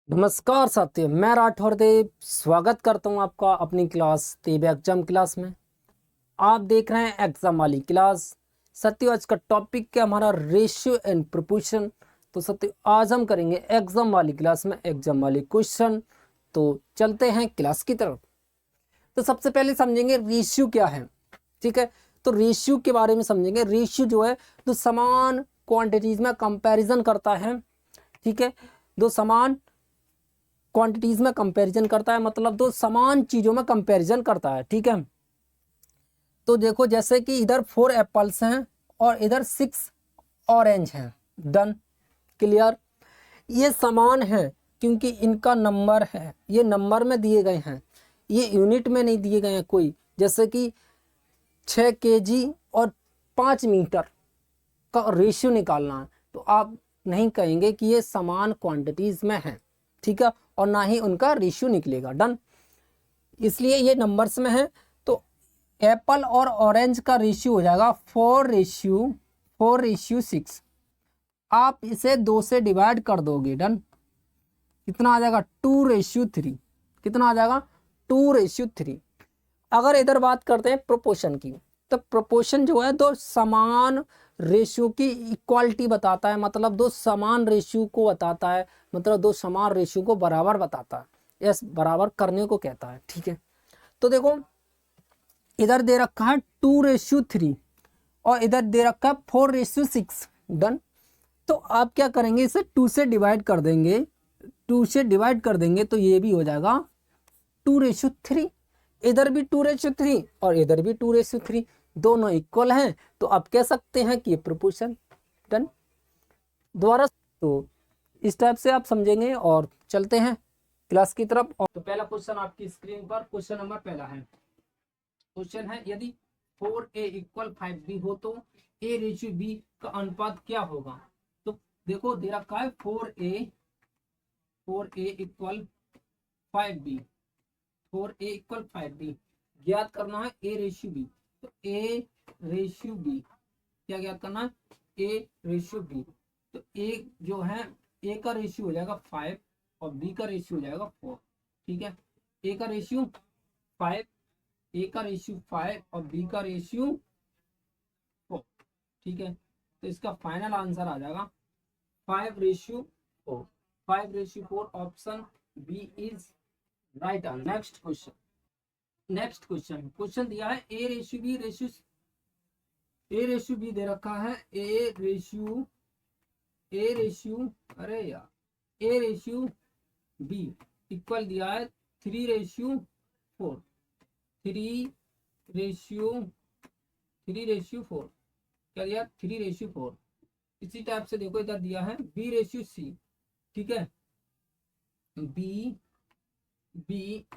नमस्कार साथियों, मैं राठौर देव स्वागत करता हूं आपका अपनी क्लास देव एग्जाम क्लास में। आप देख रहे हैं एग्जाम वाली क्लास। साथियों, आज का टॉपिक क्या हमारा रेशियो एंड प्रोपोर्शन। तो साथियों, आज हम करेंगे एग्जाम वाली क्लास में एग्जाम वाले क्वेश्चन। तो चलते हैं क्लास की तरफ। तो सबसे पहले समझेंगे रेशियो क्या है। ठीक है, तो रेशियो के बारे में समझेंगे। रेशियो जो है तो समान क्वांटिटीज में कंपैरिजन करता है। ठीक है, दो समान क्वांटिटीज में कंपैरिजन करता है, मतलब दो समान चीजों में कंपैरिजन करता है। ठीक है, तो देखो जैसे कि इधर 4 एप्पल्स हैं और इधर 6 ऑरेंज हैं। Done, clear. ये समान है क्योंकि इनका नंबर है, ये नंबर में दिए गए हैं, ये यूनिट में नहीं दिए गए हैं कोई। जैसे कि 6 kg और 5 मीटर का रेशियो निकालना है तो आप नहीं कहेंगे कि ये समान क्वांटिटीज में है। ठीक है, और ना ही उनका रेशियो निकलेगा। डन, इसलिए ये नंबर्स में है। तो एप्पल और ऑरेंज का रेशियो हो जाएगा 4:6। आप इसे 2 से डिवाइड कर दोगे। डन, कितना आ जाएगा 2:3। कितना आ जाएगा 2:3। अगर इधर बात करते हैं प्रोपोर्शन की, तो प्रोपोर्शन जो है दो समान रेशियो की इक्वालिटी बताता है, मतलब दो समान रेशियो को बताता है, मतलब दो समान रेशियो को बराबर बताता है। यस, बराबर करने को कहता है। ठीक है, तो देखो इधर दे रखा है 2:3 और इधर दे रखा है 4:6। डन, तो आप क्या करेंगे, इसे 2 से डिवाइड कर देंगे। 2 से डिवाइड कर देंगे तो ये भी हो जाएगा 2:3। इधर भी 2:3 और इधर भी 2:3, दोनों इक्वल हैं, तो आप कह सकते हैं कि ये प्रोपोर्शन। डन, दोबारा तो इस टाइप से आप समझेंगे और चलते हैं क्लास की तरफ। और तो पहला क्वेश्चन आपकी स्क्रीन पर, क्वेश्चन नंबर पहला है। क्वेश्चन है, यदि 4a = 5b हो तो a/b का अनुपात क्या होगा। तो देखो दे रखा है 4a = 5b। 4a = 5b ज्ञात करना है a/b। तो a/b क्या ज्ञात करना है, a/b। तो a जो है, a का रेशियो हो जाएगा 5 और b का रेशियो हो जाएगा 4। ठीक है, a का रेशियो 5, ए का रेशियो 5 और बी का रेशियो 4। ठीक है, तो इसका फाइनल आंसर आ जाएगा 5:4। 5:4 option B is right answer. Next question. Question दिया है ए रेशियो बी दे रखा है। ए रेशियो अरे यार ए/बी इक्वल दिया है 3:4। 3:4 क्या दिया, 3:4। इसी टाइप से देखो इधर दिया है b/c। ठीक है, बी बी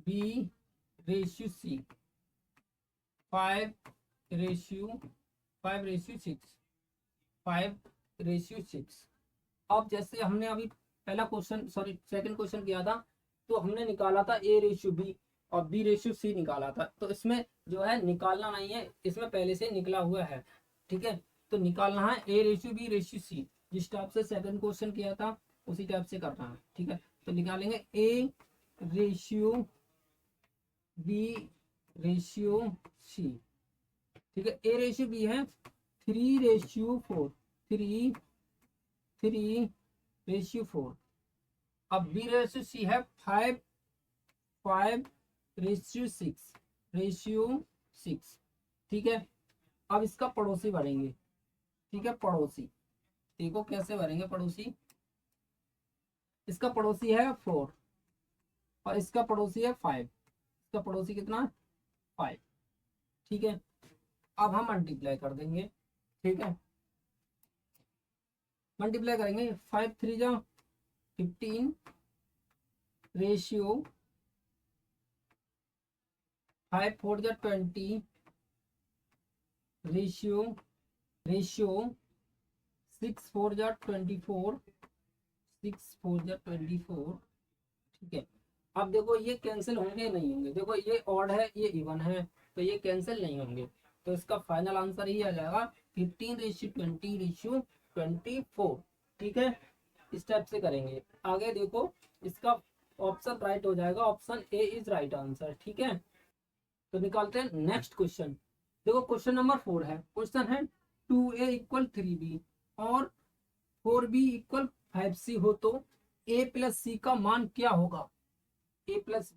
b/c 5:6। 5:6। अब जैसे हमने अभी पहला क्वेश्चन सॉरी सेकंड क्वेश्चन किया था, तो हमने निकाला था a/b और b/c निकाला था। तो इसमें जो है निकालना नहीं है, इसमें पहले से निकला हुआ है। ठीक है, तो निकालना है a/b/c। जिस टाइप से सेकंड क्वेश्चन किया था उसी टाइप से करना है। ठीक है, तो निकालेंगे a/b/c। ठीक है, a/b है 3:4। 3:4। अब b/c है 5:6। ठीक है, अब इसका पड़ोसी भरेंगे। ठीक है, पड़ोसी देखो कैसे भरेंगे पड़ोसी। इसका पड़ोसी है 4 और इसका पड़ोसी है 5। इसका पड़ोसी कितना है 5। ठीक है, अब हम मल्टीप्लाई कर देंगे। ठीक है, मल्टीप्लाई करेंगे 5×3 = 15 रेशियो 5×4 = 20 रेशियो 6×4 = 24। 6×4 = 24। ठीक है, अब देखो ये कैंसिल होंगे नहीं होंगे, देखो ये ऑड है ये इवन है, तो ये कैंसिल नहीं होंगे। तो इसका फाइनल आंसर ही आ जाएगा 15:20:24। ठीक है, इस टाइप से करेंगे। आगे देखो, इसका ऑप्शन राइट हो जाएगा, option A is right answer. ठीक है, तो निकालते हैं नेक्स्ट क्वेश्चन। देखो क्वेश्चन नंबर 4 है, क्वेश्चन है 2a इक्वल 3b और 4b इक्वल 5c हो तो a प्लस सी का मान क्या होगा। a प्लस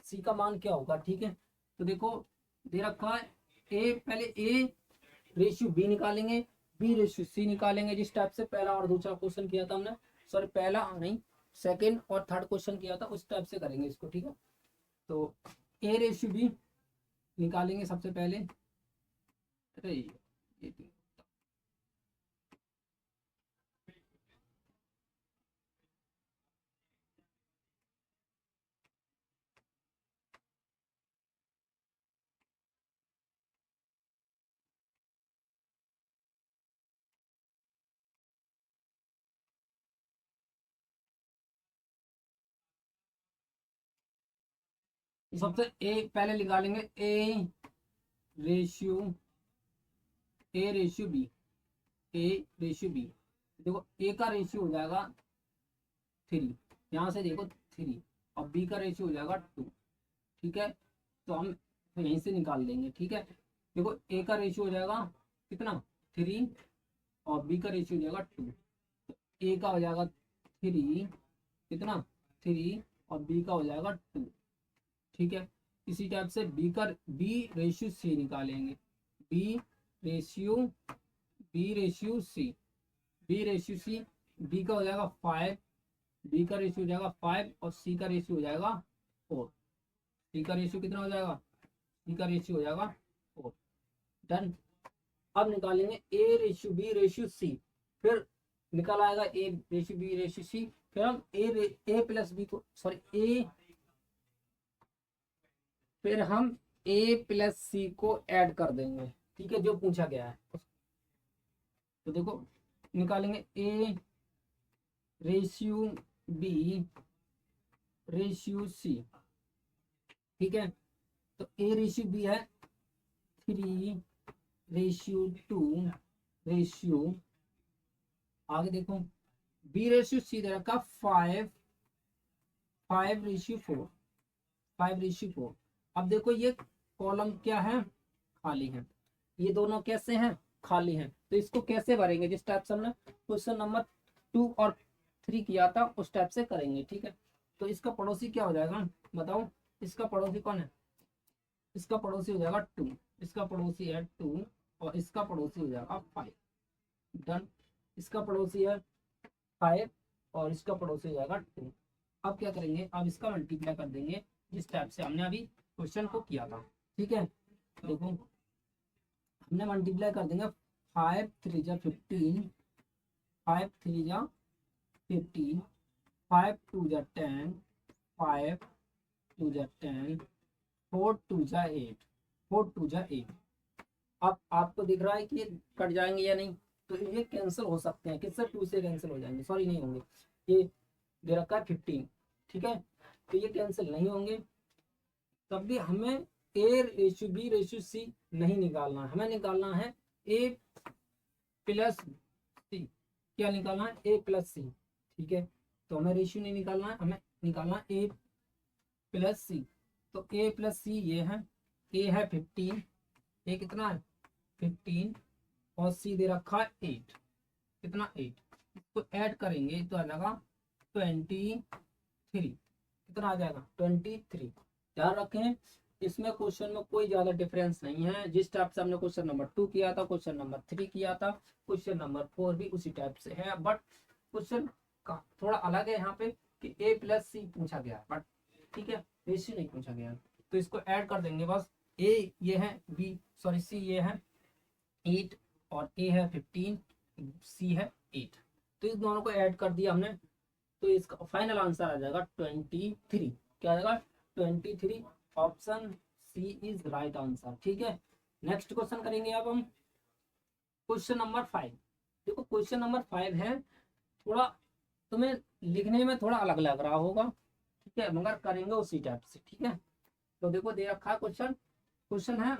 सी का मान क्या होगा। ठीक है, तो देखो दे रखा है a, पहले a रेशियो b निकालेंगे, b रेशियो c निकालेंगे, जिस टाइप से पहला और दूसरा क्वेश्चन किया था हमने, सॉरी पहला नहीं सेकंड और थर्ड क्वेश्चन किया था, उस टाइप से करेंगे इसको। ठीक है, तो a रेशियो b निकालेंगे सबसे पहले। अरे ये सबसे ए पहले निकालेंगे ratio A ratio B, A ratio B. देखो ए का रेशियो हो जाएगा 3, यहाँ से देखो 3, और बी का रेशियो हो जाएगा 2। ठीक है, तो हम यहीं से निकाल लेंगे। ठीक है, देखो ए का रेशियो हो जाएगा कितना 3 और बी का रेशियो हो जाएगा 2। तो ए का हो जाएगा 3 कितना 3 और बी का हो जाएगा 2। ठीक है, इसी टाइप से बी रेशियो सी निकालेंगे। B ratio B ratio C B ratio C B का हो जाएगा 5, बी का रेशियो हो जाएगा 5 और सी का रेशियो हो जाएगा 4। सी का रेशियो कितना हो जाएगा, सी का रेशियो हो जाएगा 4। डन। अब निकालेंगे A ratio B ratio C, फिर निकल आएगा A ratio B ratio C, फिर हम ए प्लस बी को सॉरी ए फिर हम ए प्लस सी को ऐड कर देंगे। ठीक है, जो पूछा गया है। तो देखो निकालेंगे A ratio B ratio C. ठीक है, तो ए रेशियो बी है 3:2 रेशियो, आगे देखो बी रेशियो सी दे रखा 5:4 5:4। अब देखो ये कॉलम क्या है, खाली है, ये दोनों कैसे हैं, खाली हैं। तो इसको कैसे भरेंगे, जिस टाइप से हमने क्वेश्चन नंबर 2 और 3 किया था उस टाइप से करेंगे। ठीक है, तो इसका पड़ोसी क्या हो जाएगा बताओ, इसका पड़ोसी कौन है, इसका पड़ोसी हो जाएगा 2, इसका पड़ोसी है 2 और इसका पड़ोसी हो जाएगा 5। डन। इसका पड़ोसी है 5 और इसका पड़ोसी हो जाएगा 2। अब क्या करेंगे, अब इसका मल्टीप्लाई कर देंगे जिस टाइप से हमने अभी क्वेश्चन को किया था। ठीक है, देखो हमने मल्टीप्लाई कर देंगे 5 3 जा 15, 5 3 जा 15, 5 2 जा 10, 5 2 जा 10, 4 2 जा 8, 4 2 जा 8। अब आपको दिख रहा है कि ये कट जाएंगे या नहीं, तो ये कैंसिल हो सकते हैं, किससे 2 से कैंसिल हो जाएंगे, सॉरी नहीं होंगे। ये दे रखा है 15, ठीक है, तो ये कैंसिल नहीं होंगे। तब भी हमें A ratio B ratio C नहीं निकालना है, हमें निकालना है ए प्लस सी। क्या निकालना है, ए प्लस सी। ठीक है, तो हमें रेशियो नहीं निकालना है, हमें निकालना है ए प्लस सी। तो ए प्लस सी ये है, ए है 15, ए कितना है 15 और सी दे रखा है 8, कितना 8, इसको ऐड करेंगे तो आ जाएगा 23, कितना आ जाएगा 23। ध्यान रखें इसमें क्वेश्चन में कोई ज्यादा डिफरेंस नहीं है, जिस टाइप से हमने क्वेश्चन नंबर 2 किया था, क्वेश्चन नंबर 3 किया था, क्वेश्चन नंबर 4 भी उसी टाइप से है। बट क्वेश्चन का थोड़ा अलग है यहाँ पे कि ए प्लस सी पूछा गया है, बट ठीक है रेशियो नहीं पूछा गया। तो इसको ऐड कर देंगे बस, ए ये है बी सॉरी सी ये है 8 और ए है 15, सी है 8, तो इस दोनों को ऐड कर दिया हमने, तो इसका फाइनल आंसर आ जाएगा 23। क्या आ जाएगा 23, option C is right answer. ठीक है, नेक्स्ट क्वेश्चन करेंगे अब हम क्वेश्चन नंबर 5। देखो क्वेश्चन नंबर 5 है, थोड़ा तुम्हें लिखने में थोड़ा अलग लग रहा होगा, ठीक है, मगर करेंगे उसी टाइप से। ठीक है, तो देखो दे रखा है क्वेश्चन, क्वेश्चन है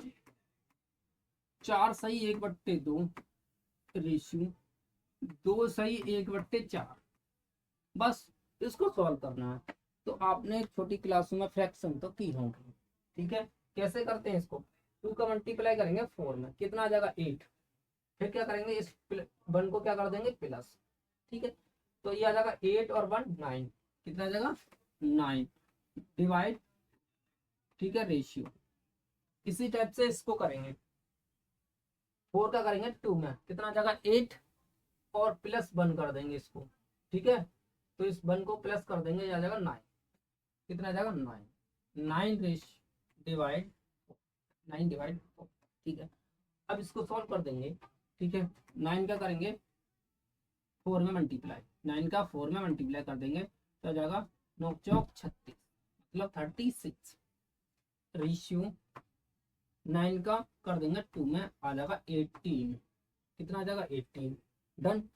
4 सही 1/2 रेशियो 2 सही 1/4। बस इसको सॉल्व करना है। तो आपने छोटी क्लासों में फ्रैक्शन तो की होंगी, ठीक है। कैसे करते हैं इसको, 2 का मल्टीप्लाई करेंगे 4 में, कितना आ जाएगा 8। फिर क्या करेंगे, इस 1 को क्या कर देंगे प्लस, ठीक है। तो ये आ जाएगा 8 और 1 9, कितना आ जाएगा 9 डिवाइड, ठीक है, रेशियो। इसी टाइप से इसको करेंगे, 4 का करेंगे 2 में, कितना आ जाएगा 8 और प्लस 1 कर देंगे इसको, ठीक है। तो इस 1 को प्लस कर देंगे, ये आ जाएगा 9, कितना आ जाएगा 9, 9 रेश डिवाइड 9 डिवाइड 4, ठीक है। अब इसको सॉल्व कर देंगे, ठीक है। 9 का करेंगे 4 में मल्टीप्लाई, 9 का 4 में मल्टीप्लाई कर देंगे तो आ जाएगा 9 चौक 36, मतलब 36 रेशियो 9 का कर देंगे 2 में, आ जाएगा 18, कितना आ जाएगा 18, डन।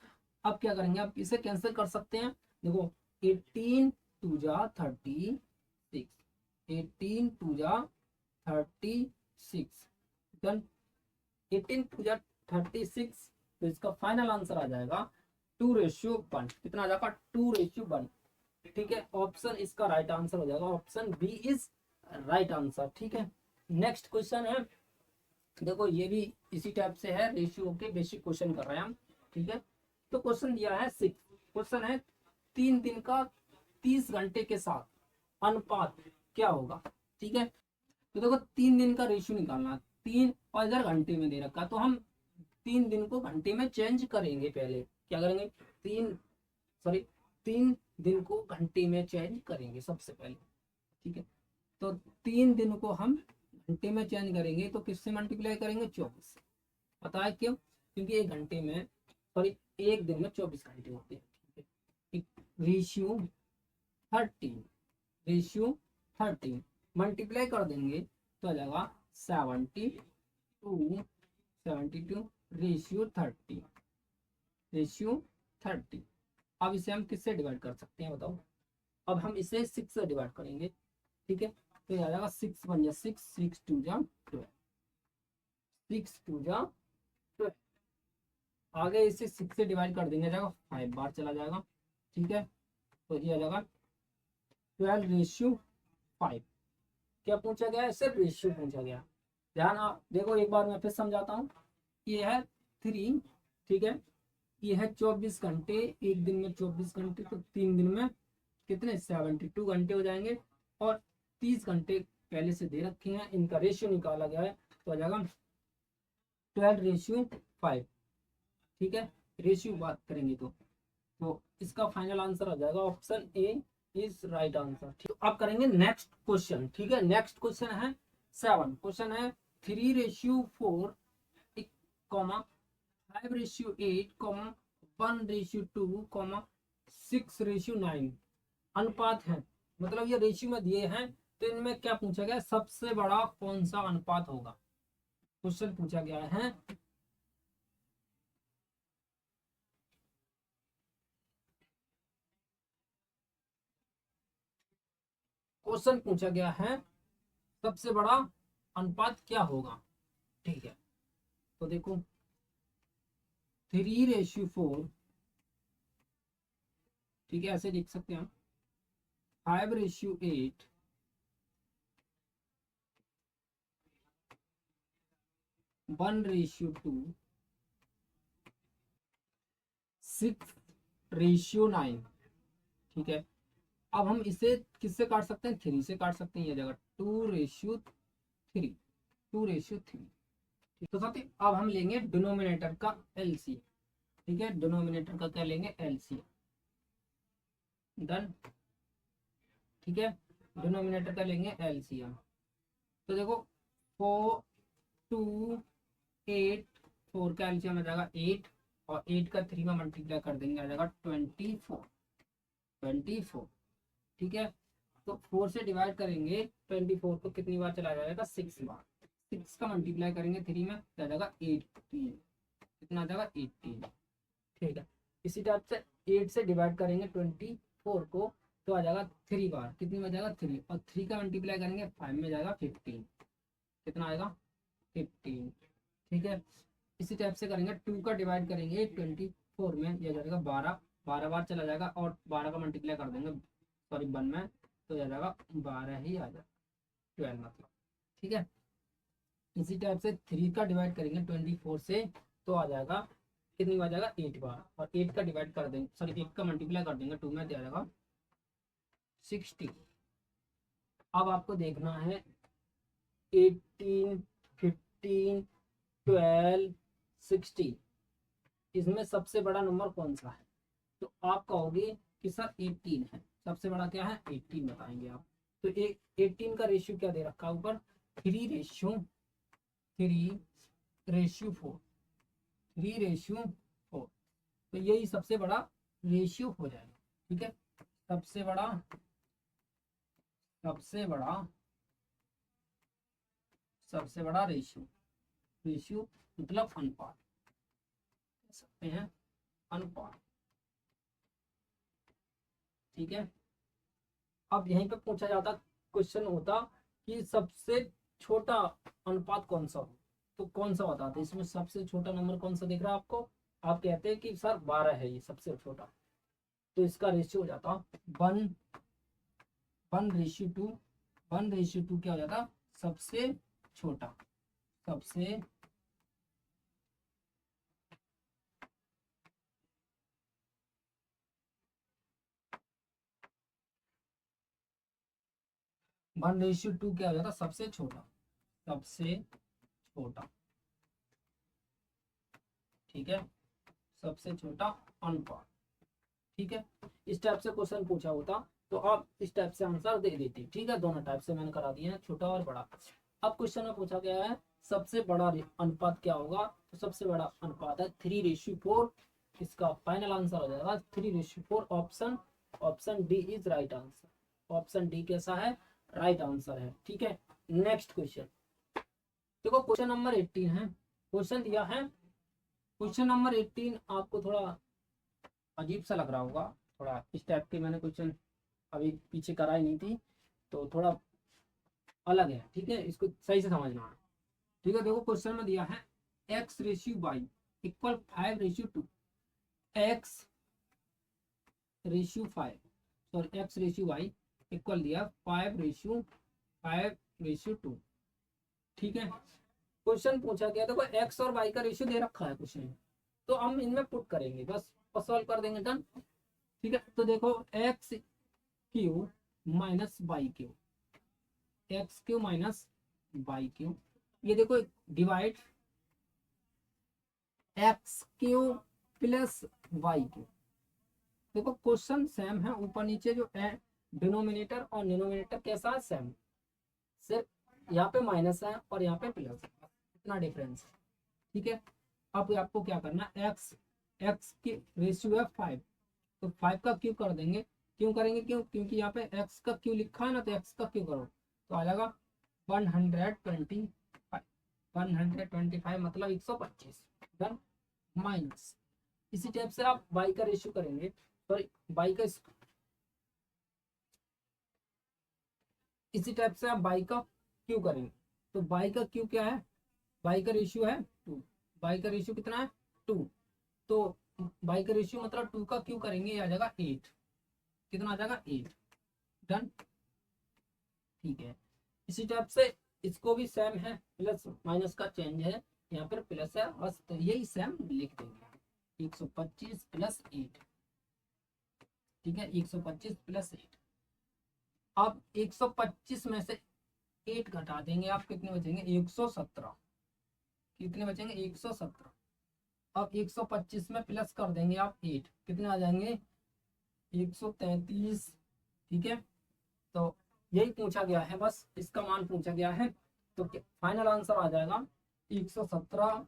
अब क्या करेंगे, आप इसे कैंसिल कर सकते हैं, देखो 18 2 जा 36, 18 2 जा 36, डन। 18 2 जा 36, तो इसका फाइनल आंसर आ जाएगा 2:1, कितना आ जाएगा 2:1, ठीक है। ऑप्शन इसका राइट आंसर हो जाएगा, option B is right answer, ठीक है। नेक्स्ट क्वेश्चन है, देखो ये भी इसी टाइप से है, रेशियो के बेसिक क्वेश्चन कर रहे हैं हम, ठीक है। तो क्वेश्चन दिया है 6, क्वेश्चन है 3 दिन का 30 घंटे के साथ अनुपात क्या होगा, ठीक है। तो देखो 3 दिन का रेशियो निकालना, 3 और इधर घंटे में दे रखा, तो हम 3 दिन को घंटे में चेंज करेंगे, पहले क्या करेंगे, 3 दिन को घंटे में चेंज करेंगे सबसे पहले, ठीक है। तो 3 दिन को हम घंटे में चेंज करेंगे तो किससे मल्टीप्लाई करेंगे, 24 से। पता है क्यों, क्योंकि एक दिन में 24 घंटे होते हैं, ठीक है। रेशियो 13, रेशियो 13 मल्टीप्लाई कर देंगे तो आ जाएगा 72, 72 रेशियो 30, रेशियो 30। अब इसे हम किससे डिवाइड कर सकते हैं बताओ, अब हम इसे 6 से डिवाइड करेंगे, ठीक है। तो ये आ जाएगा 6 1 जा 6, 6 2 जा 12, 6 2 जा 12। आगे इसे 6 से डिवाइड कर देंगे, जाएगा 5 बार चला जाएगा, ठीक है। तो ये आ जाएगा 12:5। क्या पूछा गया है, सिर्फ रेशियो पूछा गया। ध्यान आप देखो, एक बार मैं फिर समझाता हूँ। ये है 3, ठीक है। ये है 24 घंटे, एक दिन में 24 घंटे, तो 3 दिन में कितने 72 घंटे हो जाएंगे, और 30 घंटे पहले से दे रखे हैं, इनका रेशियो निकाला गया है, तो आ जाएगा 12:5, ठीक है। रेशियो बात करेंगे तो इसका फाइनल आंसर आ जाएगा option A is right answer, ठीक। तो अब करेंगे नेक्स्ट क्वेश्चन, ठीक है। नेक्स्ट क्वेश्चन है 7, क्वेश्चन है 3:4, 5:8, 1:2, 6:9 अनुपात है, मतलब ये रेशियो में दिए हैं, तो इनमें क्या पूछा गया, सबसे बड़ा कौन सा अनुपात होगा, क्वेश्चन पूछा गया है। क्वेश्चन पूछा गया है सबसे बड़ा अनुपात क्या होगा, ठीक है। तो देखो 3:4, ठीक है, ऐसे लिख सकते हैं, 5:8, 1:2, 6:9, ठीक है। अब हम इसे किससे काट सकते हैं, 3 से काट सकते हैं, ये जगह 2:3, 2:3, तो साथी अब हम लेंगे डिनोमिनेटर का एलसीएम, ठीक है। डिनोमिनेटर का क्या लेंगे, एलसीएम, डन, ठीक है। डिनोमिनेटर का लेंगे एलसीएम, तो देखो 4 2 8, 4 का एलसीएम आ जाएगा 8, और 8 का 3 में मल्टीप्लाई कर देंगे, आ जाएगा 24, 24, ठीक है। तो 4 से डिवाइड करेंगे 24 को, कितनी बार चला जाएगा 6 बार, 6 का मल्टीप्लाई करेंगे 3 में, तो आ जाएगा 18, कितना आ जाएगा 18, ठीक है। इसी टाइप से 8 से डिवाइड करेंगे 24 को, तो आ जाएगा 3 बार, कितनी में जाएगा 3, और 3 का मल्टीप्लाई करेंगे 5 में जाएगा 15, कितना आएगा 15, ठीक है। इसी टाइप से करेंगे 2 का डिवाइड करेंगे 24 में, यह जाएगा 12, 12 बार चला जाएगा और 12 का मल्टीप्लाई कर देंगे, सॉरी 1 में, तो आ जाएगा 12 ही आ जाएगा, 12 मतलब। ठीक है, इसी टाइप से 3 का डिवाइड करेंगे 24 से, तो आ जाएगा कितनी बार जाएगा, 8 बार, और 8 का डिवाइड कर देंगे, सॉरी 8 का मल्टीप्लाई कर देंगे 2 में, आ जाएगा 60। अब आपको देखना है 18, 15, 12, 16, इसमें सबसे बड़ा नंबर कौन सा है? तो आप कहोगे कि सर 18 है, सबसे बड़ा क्या है, 18 बताएंगे आप। तो 18 का रेशियो क्या दे रखा है ऊपर, 3:4, 3:4, 3:4, तो यही सबसे बड़ा रेशियो हो जाएगा। ठीक है, सबसे बड़ा रेशियो, रेशियो मतलब अनुपात, कह सकते हैं अनुपात। ठीक है, अब यहीं पे पूछा जाता, क्वेश्चन होता कि सबसे छोटा अनुपात कौन सा हो, तो कौन सा बताते, इसमें सबसे छोटा नंबर कौन सा दिख रहा है आपको, आप कहते हैं कि सर 12 है ये सबसे छोटा, तो इसका रेशियो हो जाता 1:2, 1:2 क्या हो जाता, सबसे छोटा, सबसे 1:2 क्या हो जाता, सबसे छोटा, सबसे छोटा। ठीक है, सबसे छोटा अनुपात। ठीक है, इस टाइप से क्वेश्चन पूछा होता तो आप इस टाइप से आंसर दे देते। ठीक है, दोनों टाइप से मैंने करा दिए हैं, छोटा और बड़ा। अब क्वेश्चन में पूछा गया है सबसे बड़ा अनुपात क्या होगा, तो सबसे बड़ा अनुपात है 3:4, इसका फाइनल आंसर हो जाएगा 3:4, option D is right answer, option D कैसा है, राइट आंसर है। ठीक है, नेक्स्ट क्वेश्चन देखो, क्वेश्चन नंबर 18 है, क्वेश्चन दिया है, क्वेश्चन नंबर 18 आपको थोड़ा अजीब सा लग रहा होगा, थोड़ा इस टाइप के मैंने क्वेश्चन अभी पीछे कराई नहीं थी, तो थोड़ा अलग है। ठीक है, इसको सही से समझना है। ठीक है, देखो क्वेश्चन में दिया है x/y equal 5:2, x/5, sorry x/y equal दिया 5:2। ठीक है, क्वेश्चन पूछा गया, देखो x और y का रेशियो दे रखा है क्वेश्चन में, तो हम इनमें पुट करेंगे, बस सॉल्व कर देंगे, डन। ठीक है, तो देखो x³ minus y³, x³ minus y³, ये देखो डिवाइड x³ प्लस y³, देखो क्वेश्चन सेम है, ऊपर नीचे जो है डिनोमिनेटर और डिनोमिनेटर कैसा है, सेम, सिर्फ यहाँ पे माइनस है और यहाँ पे प्लस है, इतना डिफरेंस है। ठीक है, अब आपको क्या करना है, x की रेशियो है 5, तो 5 का क्यूब कर देंगे, क्यों करेंगे, क्योंकि यहाँ पे x का क्यू लिखा है ना, तो x का क्यू करो, तो आ जाएगा 125, 125 मतलब 125, डन, माइनस, इसी टाइप से आप y का रेशियो करेंगे, सॉरी y का, इसी टाइप से आप y का क्यू करेंगे, तो y का क्यू क्या है, y का रेशियो है 2, y का रेशियो कितना है 2, तो y का रेशियो मतलब 2 का क्यू करेंगे, आ जाएगा 8, कितना आ जाएगा 8, डन। ठीक है, इसी टाइप से इसको भी सेम है, प्लस माइनस का चेंज है, यहाँ पर प्लस है, बस तो यही सेम लिख देंगे, 125 प्लस 8। ठीक है, 125 प्लस 8, अब 125 में से 8 घटा देंगे, आप कितने बचेंगे, 117, कितने बचेंगे 117, अब 125 में प्लस कर देंगे आप 8, कितने आ जाएंगे 133। ठीक है, तो यही पूछा गया है, बस इसका मान पूछा गया है, तो फाइनल आंसर आ जाएगा 117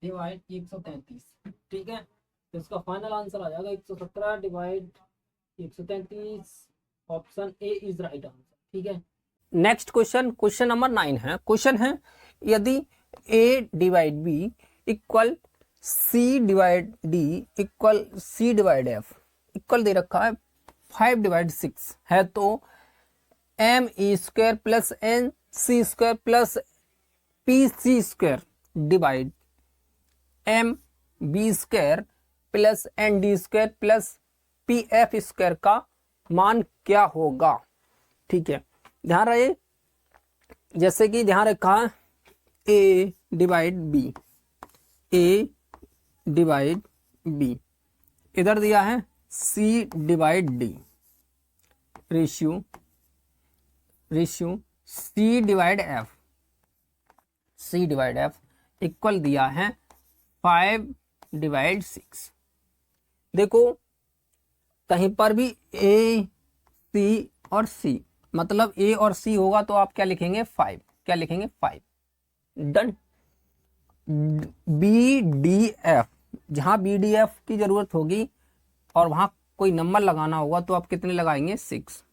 डिवाइड 133। ठीक है, तो इसका फाइनल आंसर आ जाएगा 117 divide 133, option A is right answer. ठीक है, नेक्स्ट क्वेश्चन, क्वेश्चन नंबर 9 है, क्वेश्चन है यदि a divide b equal c divide d equal c divide f equal दे रखा है 5/6 है, तो m² plus nc² plus pc² divide mb² plus nd² plus P F square का मान क्या होगा। ठीक है, ध्यान रहे, जैसे कि ध्यान रखा A divide B, A divide B, इधर दिया है C divide D, ratio C divide F, C divide F equal दिया है 5 डिवाइड 6। देखो कहीं पर भी ए सी और सी, मतलब ए और सी होगा तो आप क्या लिखेंगे 5, क्या लिखेंगे 5। डन। बी डी एफ, जहां बी डी एफ की जरूरत होगी और वहां कोई नंबर लगाना होगा तो आप कितने लगाएंगे 6।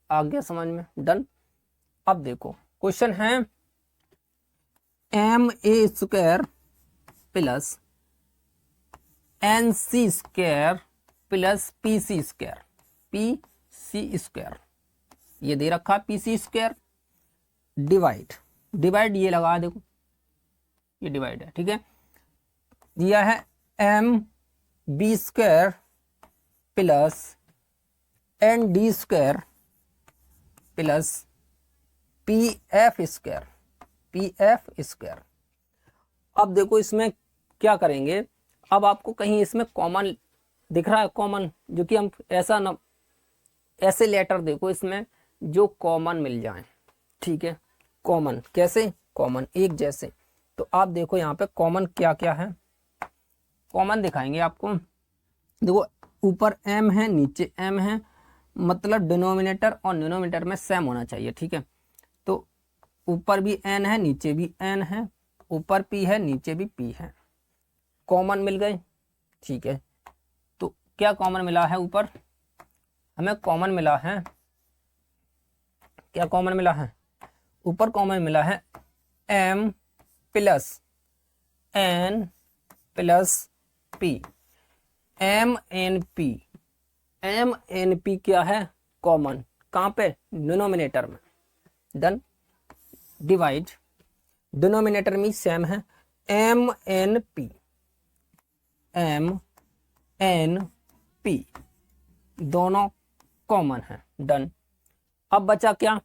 आ गया समझ में। डन। अब देखो क्वेश्चन है M A square plus N C square plus P C square, P C square ये दे रखा पी सी स्क्वायर, डिवाइड ये लगा, देखो ये डिवाइड है, ठीक है। दिया है M B square plus N D square plus P F square, P F square. अब देखो इसमें क्या करेंगे, अब आपको कहीं इसमें कॉमन दिख रहा है, कॉमन जो कि हम ऐसा ना ऐसे लेटर देखो इसमें जो कॉमन मिल जाए। ठीक है, कॉमन कैसे, कॉमन एक जैसे। तो आप देखो यहाँ पे कॉमन क्या क्या है, कॉमन दिखाएंगे आपको। देखो ऊपर m है नीचे m है, मतलब डिनोमिनेटर और न्यूमरेटर में सेम होना चाहिए। ठीक है, तो ऊपर भी n है नीचे भी n है, ऊपर p है नीचे भी p है, कॉमन मिल गए। ठीक है, तो क्या कॉमन मिला है, ऊपर हमें कॉमन मिला है, क्या कॉमन मिला है, ऊपर कॉमन मिला है m plus n plus p, M N P क्या है, कॉमन, कहाँ पे, डिनोमिनेटर में। डन। डिवाइड, डिनोमिनेटर में सेम है, एम एन पी दोनों कॉमन है। डन। अब बचा क्या,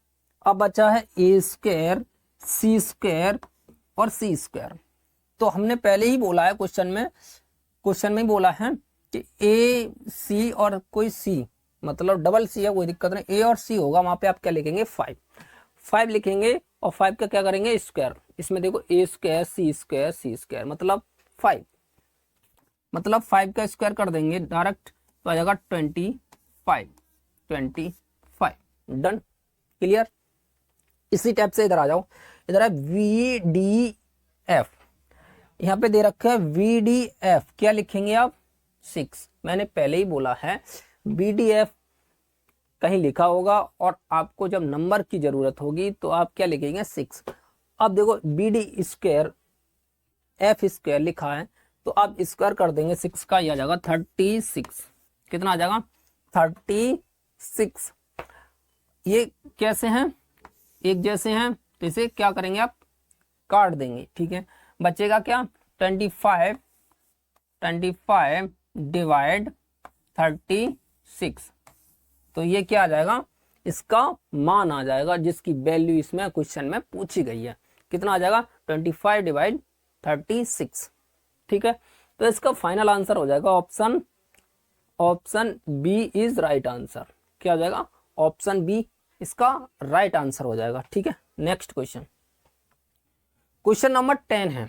अब बचा है ए स्क्वायर सी स्क्वायर और सी स्क्वायर। तो हमने पहले ही बोला है क्वेश्चन में बोला है कि ए सी और कोई सी, मतलब डबल सी है कोई दिक्कत नहीं, ए और सी होगा, वहां पे आप क्या लिखेंगे 5 लिखेंगे और 5 का क्या करेंगे स्क्वायर। इसमें देखो ए स्क्वायर सी स्क्वायर मतलब 5, मतलब 5 का स्क्वायर कर देंगे डायरेक्ट तो आ जाएगा 25। डन। क्लियर। इसी टाइप से इधर आ जाओ, इधर है वी डी एफ, यहाँ पे दे रखा है वी डी एफ, क्या लिखेंगे आप 6। मैंने पहले ही बोला है वी डी एफ कहीं लिखा होगा और आपको जब नंबर की जरूरत होगी तो आप क्या लिखेंगे 6। अब देखो B D square F square लिखा है तो आप स्क्वायर कर देंगे 6 का, यह आ जाएगा 36। कितना आ जाएगा 36। ये कैसे हैं, एक जैसे हैं, तो इसे क्या करेंगे आप काट देंगे। ठीक है, बचेगा क्या 25 डिवाइड 36, तो ये क्या आ जाएगा, इसका मान आ जाएगा जिसकी वैल्यू इसमें क्वेश्चन में पूछी गई है। कितना आ जाएगा 25 डिवाइड 36। ठीक है, तो इसका फाइनल आंसर हो जाएगा option B is right answer. क्या हो जाएगा, ऑप्शन बी इसका राइट आंसर हो जाएगा। ठीक है, नेक्स्ट क्वेश्चन, क्वेश्चन नंबर 10 है।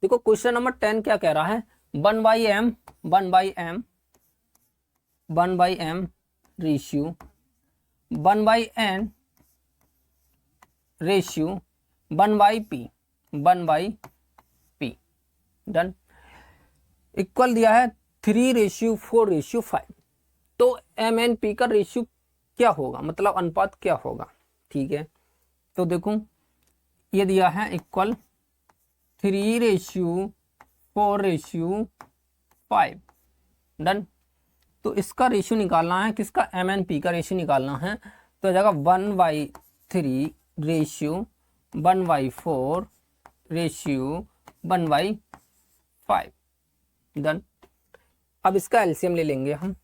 देखो क्वेश्चन नंबर 10 क्या कह रहा है, 1 by M ratio 1/n ratio 1/p done, equal दिया है 3:4:5। तो MNP का रेशियो क्या होगा, मतलब अनुपात क्या होगा। ठीक है, तो देखो ये दिया है इक्वल 3:4:5। डन। तो इसका रेशियो निकालना है, किसका, MNP का रेशियो निकालना है, तो आ जाएगा 1/3 रेशियो 1/4 रेशियो 1/5। डन। अब इसका एलसीएम ले लेंगे हम,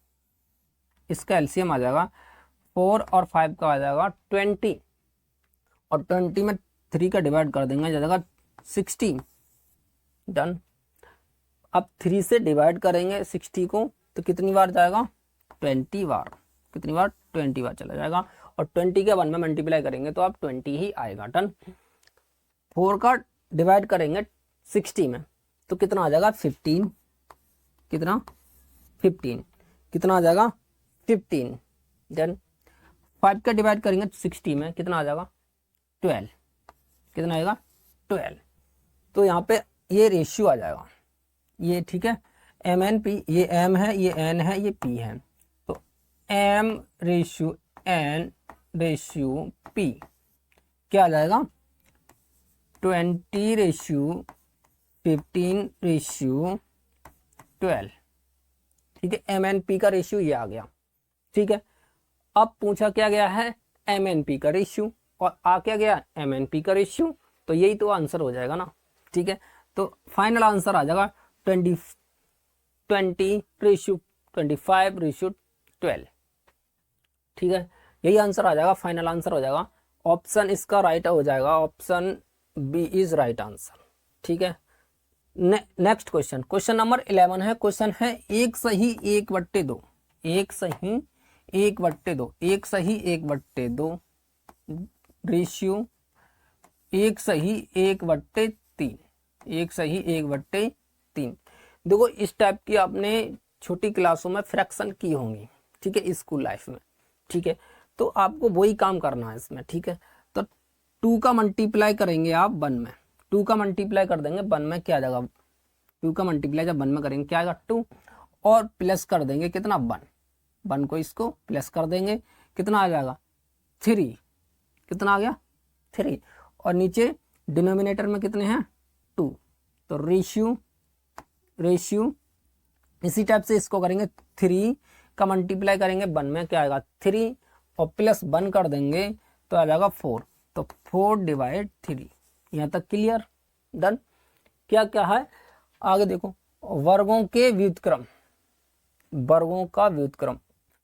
इसका एलसीएम आ जाएगा 4 और 5 का आ जाएगा 20, और 20 में 3 का डिवाइड कर देंगे, आ जाएगा 60। डन। अब 3 से डिवाइड करेंगे 60 को तो कितनी बार जाएगा, 20 बार। कितनी बार, 20 बार चला जाएगा, और 20 के 1 में मल्टीप्लाई करेंगे तो अब 20 ही आएगा। डन। 4 का डिवाइड करेंगे 60 में तो कितना आ जाएगा, 15। कितना, 15। कितना आ जाएगा, 15। देन 5 का डिवाइड करेंगे 60 में कितना आ जाएगा, 12। कितना आएगा, 12। तो यहाँ पे ये रेशियो आ जाएगा ये, ठीक है। एम एन पी, ये एम है, ये एन है, ये पी है, तो M ratio N ratio P क्या आ जाएगा, 20 रेशियो 15 रेशियो 12। ठीक है, एम एन पी का रेशियो ये आ गया। ठीक है, अब पूछा क्या गया है, एम एन पी का रेशियो, और आ क्या गया, एम एन पी का रेशियो, तो यही तो आंसर हो जाएगा ना। ठीक है, तो फाइनल आंसर आ जाएगा 20 रेशियो 25 रेशियो 12। ठीक है, यही आंसर आ जाएगा, फाइनल आंसर हो जाएगा। ऑप्शन इसका राइट हो जाएगा, option B is right answer. ठीक है, नेक्स्ट क्वेश्चन, क्वेश्चन नंबर 11 है। क्वेश्चन है 1 सही 1/2, 1 सही 1/2, 1 सही 1/2 रेशियो 1 सही 1/3, 1 सही 1/3। देखो इस टाइप की आपने छोटी क्लासों में फ्रैक्शन की होंगी, ठीक है, स्कूल लाइफ में। ठीक है, तो आपको वही काम करना है इसमें। ठीक है, तो 2 का मल्टीप्लाई करेंगे आप 1 में, 2 का मल्टीप्लाई कर देंगे 1 में, क्या आ जाएगा, 2 का मल्टीप्लाई जब 1 में करेंगे क्या आएगा, 2, और प्लस कर देंगे कितना, 1 को इसको प्लस कर देंगे, कितना आ जाएगा, 3। कितना आ गया, 3, और नीचे डिनोमिनेटर में कितने हैं, 2, तो रेशियो इसी टाइप से इसको करेंगे, 3 का मल्टीप्लाई करेंगे 1 में, क्या आएगा, 3, और प्लस 1 कर देंगे तो आ जाएगा 4, तो 4/3। यहाँ तक क्लियर। डन। क्या क्या है आगे देखो, वर्गों के व्युत्क्रम, वर्गों का व्युत्क्रम,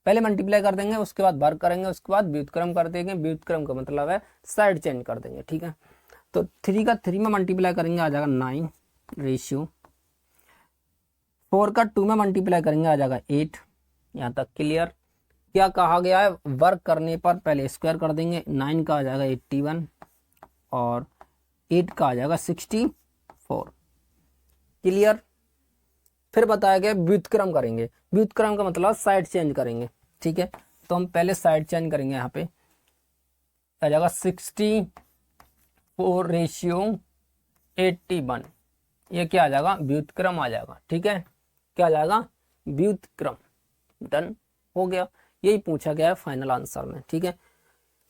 पहले मल्टीप्लाई कर देंगे, उसके बाद वर्ग करेंगे, उसके बाद व्युत्क्रम कर देंगे। व्युत्क्रम का मतलब है साइड चेंज कर देंगे। ठीक है, तो 3 का 3 में मल्टीप्लाई करेंगे आ जाएगा 9 रेशियो, 4 का 2 में मल्टीप्लाई करेंगे आ जाएगा 8। यहाँ तक क्लियर। क्या कहा गया है, वर्ग करने पर पहले स्क्वायर कर देंगे, 9 का आ जाएगा 81 और 8 का आ जाएगा 64। क्लियर। फिर बताया गया व्युत्क्रम करेंगे, व्युत्क्रम का मतलब साइड चेंज करेंगे। ठीक है, तो हम पहले साइड चेंज करेंगे, यहाँ पे आ जाएगा 64 रेशियो 81, ये क्या आ जाएगा, व्युत्क्रम आ जाएगा। ठीक है, क्या आ जाएगा, व्युत्क्रम। डन हो गया, यही पूछा गया है फाइनल आंसर में। ठीक है,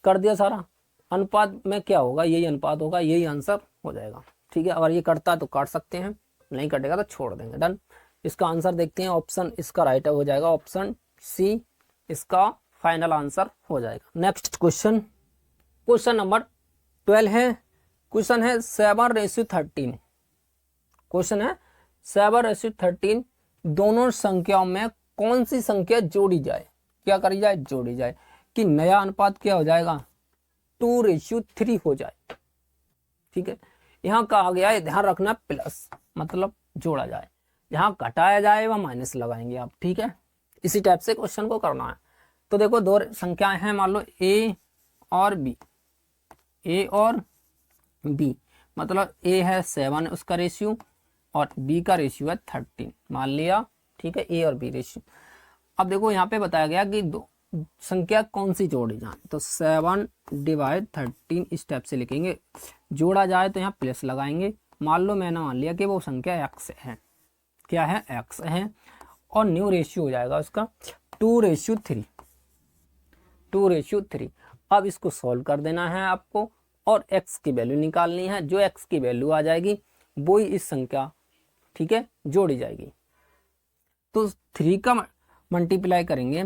कर दिया सारा। अनुपात में क्या होगा, यही अनुपात होगा, यही आंसर हो जाएगा। ठीक है, अगर ये कटता है तो काट सकते हैं, नहीं कटेगा तो छोड़ देंगे। डन। इसका आंसर देखते हैं, ऑप्शन इसका राइट हो जाएगा, ऑप्शन सी इसका फाइनल आंसर हो जाएगा। नेक्स्ट क्वेश्चन, क्वेश्चन नंबर 12 है। क्वेश्चन है 7:13। क्वेश्चन है 7:13, दोनों संख्याओं में कौन सी संख्या जोड़ी जाए, क्या करी जाए, जोड़ी जाए, कि नया अनुपात क्या हो जाएगा, 2:3 हो जाए। ठीक है, यहाँ कहा गया है, ध्यान रखना, प्लस मतलब जोड़ा जाए, जहाँ घटाया जाए वह माइनस लगाएंगे आप। ठीक है, इसी टाइप से क्वेश्चन को करना है। तो देखो दो संख्याएं हैं, मान लो ए और बी, ए और बी, मतलब ए है 7 उसका रेशियो और बी का रेशियो है 13, मान लिया। ठीक है, ए और बी रेशियो। अब देखो यहाँ पे बताया गया कि दो संख्या कौन सी जोड़ी जाए, तो 7/13 इस टाइप से लिखेंगे। जोड़ा जाए तो यहाँ प्लस लगाएंगे। मान लो मैंने मान लिया कि वो संख्या एक्स है, क्या है, एक्स है, और न्यू रेशियो हो जाएगा उसका 2:3, 2:3। अब इसको सॉल्व कर देना है आपको, और x की वैल्यू निकालनी है। जो x की वैल्यू आ जाएगी वो ही इस संख्या, ठीक है, जोड़ी जाएगी। तो 3 का मल्टीप्लाई करेंगे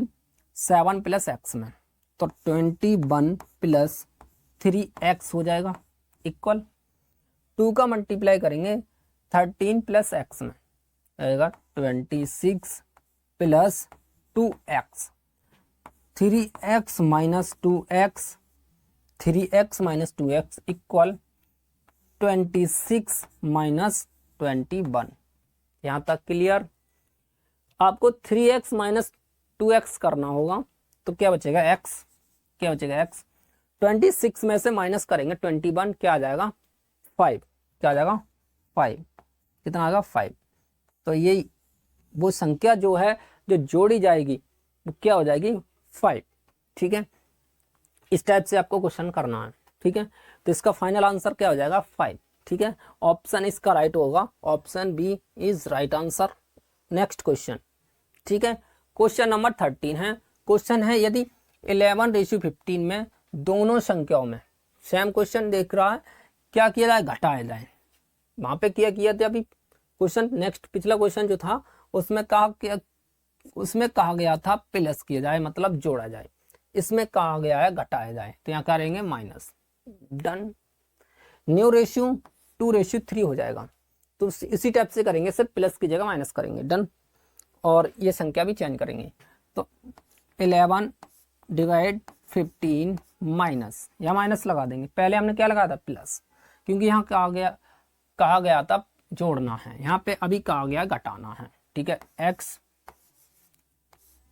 7 + x में, तो 21 + 3x हो जाएगा, इक्वल 2 का मल्टीप्लाई करेंगे 13 + x में, आएगा 26 + 2x, 3x minus 2x, 3x minus 2x equal 26 minus 21। यहाँ तक क्लियर। आपको 3x माइनस 2x करना होगा तो क्या बचेगा x, क्या बचेगा x, 26 में से माइनस करेंगे 21, क्या आ जाएगा 5, क्या आ जाएगा 5, कितना आएगा 5। तो ये वो संख्या जो है जो जोड़ी जाएगी वो क्या हो जाएगी 5। ठीक है, इस टाइप से आपको क्वेश्चन करना है। ठीक है, तो इसका फाइनल आंसर क्या हो जाएगा 5। ठीक है, ऑप्शन इसका राइट होगा, option B is right answer. Next question. ठीक है, क्वेश्चन नंबर 13 है। क्वेश्चन है यदि 11:15 में दोनों संख्याओं में, सेम क्वेश्चन देख रहा है, क्या किया जाए घटाया जाए। वहां पे किया था अभी क्वेश्चन, नेक्स्ट पिछला क्वेश्चन जो था उसमें कहा गया था प्लस किया जाए, मतलब जोड़ा जाए। इसमें कहा गया है घटाया जाए, तो यहाँ करेंगे माइनस। डन। न्यू रेशियो 2:3 हो जाएगा, तो इसी टाइप से करेंगे, सिर्फ प्लस की जगह माइनस करेंगे। डन। और ये संख्या भी चेंज करेंगे, तो 11/15 माइनस, या माइनस लगा देंगे। पहले हमने क्या लगाया था प्लस, क्योंकि यहाँ कहा गया था जोड़ना है, यहाँ पे अभी कहा गया घटाना है। ठीक है, x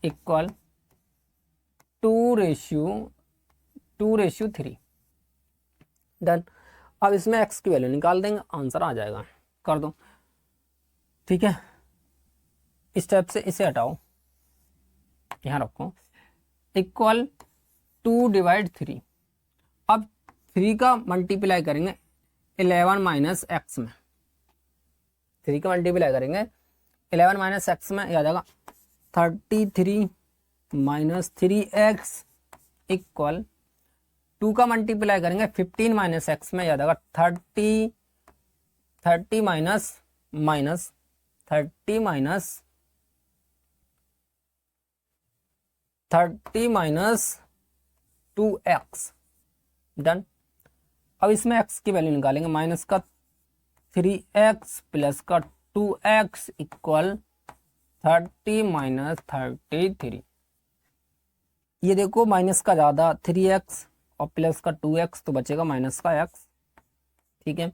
इक्वल 2:3। डन। अब इसमें x की वैल्यू निकाल देंगे, आंसर आ जाएगा। कर दो। ठीक है, इस टाइप से इसे हटाओ, यहाँ रखो, इक्वल 2/3। अब 3 का मल्टीप्लाई करेंगे 11 माइनस एक्स में, 3 का मल्टीप्लाई करेंगे 11 माइनस एक्स में, आ जाएगा 33 माइनस 3x इक्वल 2 का मल्टीप्लाई करेंगे 15 माइनस एक्स में, आ जाएगा 30 माइनस 2x। डन। अब इसमें x की वैल्यू निकालेंगे, माइनस का 3x प्लस का 2x इक्वल 30 माइनस 33। ये देखो माइनस का ज़्यादा 3x और प्लस का 2x, तो बचेगा माइनस का x। ठीक है,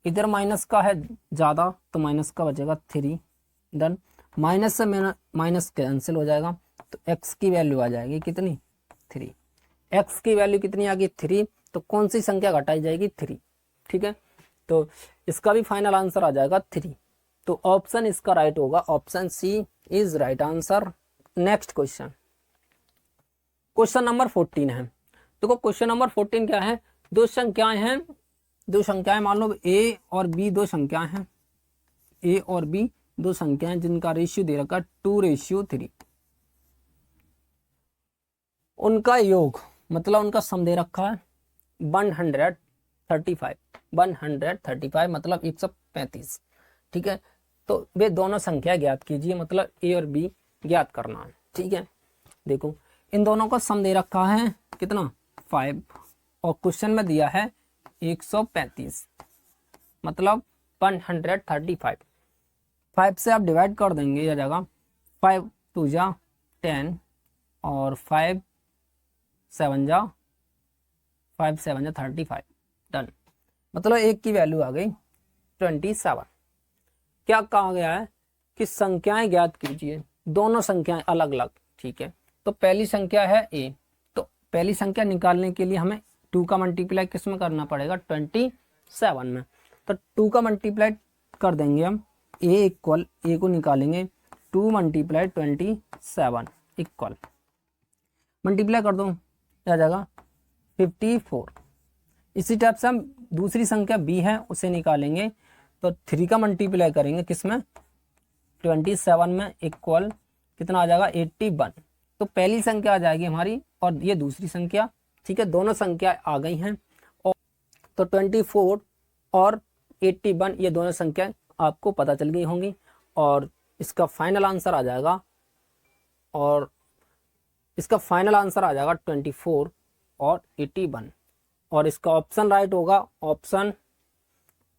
इधर माइनस का है ज़्यादा तो माइनस का बचेगा 3। डन। माइनस से माइनस कैंसिल हो जाएगा, तो x की वैल्यू आ जाएगी कितनी 3। x की वैल्यू कितनी आ गई 3, तो कौन सी संख्या घटाई जाएगी 3। ठीक है, तो इसका भी फाइनल आंसर आ जाएगा 3। तो ऑप्शन इसका राइट होगा, option C is right answer. Next question, question number 14 है। देखो क्वेश्चन नंबर 14 क्या है, दो संख्याएं मान लो a और b, दो संख्याएं हैं a और b, दो संख्याएं जिनका रेशियो दे रखा है 2:3। उनका योग मतलब उनका सम दे रखा है 135 मतलब 135। ठीक है, तो वे दोनों संख्या ज्ञात कीजिए, मतलब a और b ज्ञात करना है। ठीक है, देखो इन दोनों का सम दे रखा है कितना 5, और क्वेश्चन में दिया है 135, मतलब 135। 5 से आप डिवाइड कर देंगे, यह जाएगा 5 2 जा 10 और 5 7 जा 35। डन। मतलब एक की वैल्यू आ गई 27। क्या कहा गया है कि संख्याएं ज्ञात कीजिए, दोनों संख्याएं अलग अलग। ठीक है, तो पहली संख्या है a, तो पहली संख्या निकालने के लिए हमें 2 का मल्टीप्लाई किस में करना पड़ेगा 27 में। तो 2 का मल्टीप्लाई कर देंगे हम, a को निकालेंगे 2 मल्टीप्लाई 27 इक्वल, मल्टीप्लाई कर दो, क्या आ जाएगा 54। इसी टाइप से हम दूसरी संख्या b है उसे निकालेंगे, तो 3 का मल्टीप्लाई करेंगे किसमें 27 में इक्वल कितना आ जाएगा 81। तो पहली संख्या आ जाएगी हमारी और ये दूसरी संख्या। ठीक है, दोनों संख्या आ गई हैं, और तो 24 और 81 ये दोनों संख्या आपको पता चल गई होंगी, और इसका फाइनल आंसर आ जाएगा, और इसका फाइनल आंसर आ जाएगा 24 और 81, और इसका ऑप्शन राइट होगा,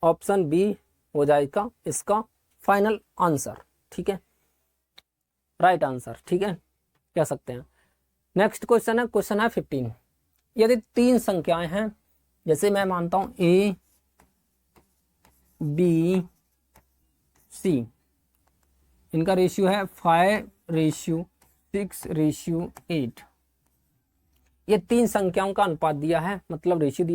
ऑप्शन बी हो जाएगा इसका फाइनल आंसर। ठीक है, राइट आंसर। ठीक है, कह सकते हैं। नेक्स्ट क्वेश्चन है 15। यदि तीन संख्याएं हैं, जैसे मैं मानता हूं A B C, इनका रेशियो है 5:6:8। ये तीन संख्याओं का अनुपात दिया है, मतलब रेशियो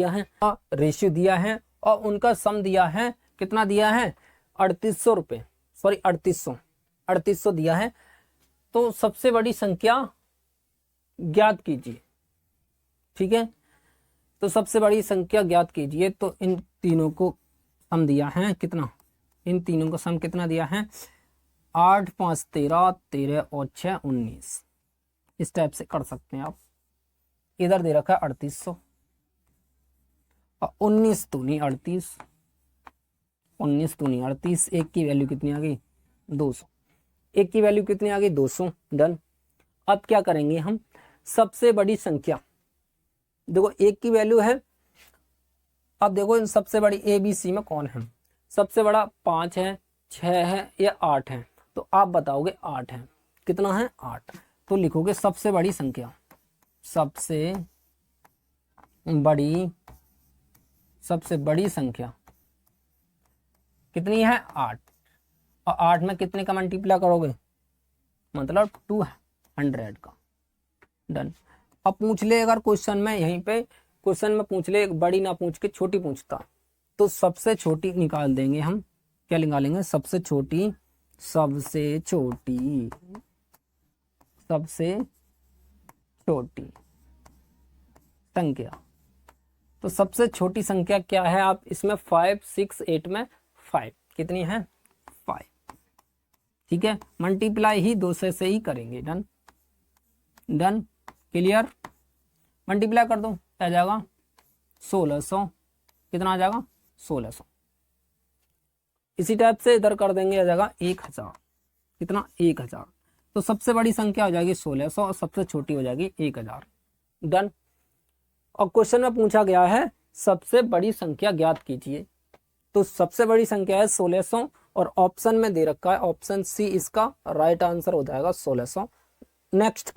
दिया है और उनका सम दिया है। कितना दिया है? 3800 रुपये, सॉरी 3800 दिया है। तो सबसे बड़ी संख्या ज्ञात कीजिए। ठीक है, तो सबसे बड़ी संख्या ज्ञात कीजिए। तो इन तीनों को सम दिया है कितना? इन तीनों को सम कितना दिया है? 8 5 13, 13 और 6 19। इस टाइप से कर सकते हैं आप। इधर दे रखा है 3800 और 19 दूनी 38, 19 दूनी 38। एक की वैल्यू कितनी आ गई? 200। एक की वैल्यू कितनी आ गई? 200। डन। अब क्या करेंगे हम? सबसे बड़ी संख्या, देखो एक की वैल्यू है। अब देखो इन सबसे बड़ी ए बी सी में कौन है? सबसे बड़ा 5 है, 6 है या 8 है? तो आप बताओगे 8 है। कितना है? 8। तो लिखोगे सबसे बड़ी संख्या, सबसे बड़ी संख्या कितनी है? 8। और 8 में कितने का मल्टीप्लाई करोगे? मतलब 200 का। डन। अब पूछ ले अगर क्वेश्चन में, यहीं पे क्वेश्चन में पूछ ले, बड़ी ना पूछ के छोटी पूछता, तो सबसे छोटी निकाल देंगे हम। क्या निकालेंगे? सबसे छोटी संख्या। तो सबसे छोटी संख्या क्या है? आप इसमें 5 6 8 में 5 कितनी है? 5। ठीक है, मल्टीप्लाई ही 200 से ही करेंगे। डन। क्लियर? मल्टीप्लाई कर दो, क्या जाएगा? 1600। कितना आ जाएगा? 1600। इसी टाइप से इधर कर देंगे, आ जाएगा 1000। कितना? 1000। तो सबसे बड़ी संख्या हो जाएगी 1600 और सबसे छोटी हो जाएगी 1000। डन। और क्वेश्चन में पूछा गया है सबसे बड़ी संख्या ज्ञात कीजिए। तो सबसे बड़ी संख्या है 1600 और ऑप्शन में दे रखा है ऑप्शन सी, इसका राइट आंसर हो जाएगा 1600। नेक्स्ट